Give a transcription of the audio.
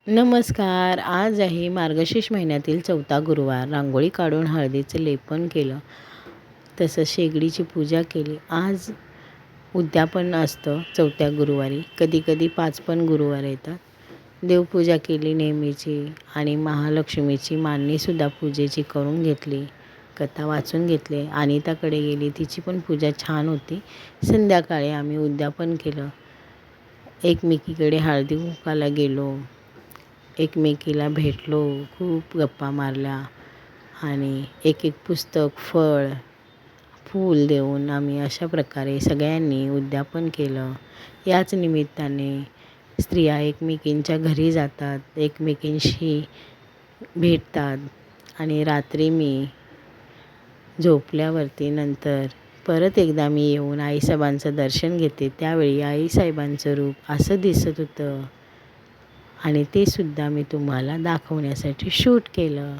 नमस्कार. आज आहे मार्गशीर्ष महिन्यातील 4था गुरुवार. रांगोळी काढून हळदीचं लेपन केलं. तसंच शेगडीची पूजा केली. आज उद्यापन असतं 4थ्या गुरुवारी. कधी-कधी 5 पण गुरुवार येतात. देवपूजा केली नेहमीची आणि महालक्ष्मीची मांडणीसुद्धा पूजेची करून घेतली. कथा वाचून घेतली. अनिताकडे गेली. तिची पण पूजा छान होती. संध्याकाळी आम्ही उद्यापन केलं. एकमेकीकडे हळदी-कुंकवाला गेलो. एकमेकीला भेटलो, खूप गप्पा मारल्या आणि एक पुस्तक, फळ, फूल देऊन आम्ही अशा प्रकारे सगळ्यांनी उद्यापन केलं. याच निमित्ताने स्त्रिया एकमेकींच्या घरी जातात, एकमेकींशी भेटतात आणि रात्री मी झोपल्यावरती नंतर परत एकदा मी येऊन आईसाहेबांचं दर्शन घेते. त्यावेळी आईसाहेबांचं रूप असं दिसत होतं आणि ते सुद्धा मी तुम्हाला दाखवण्यासाठी शूट केलं.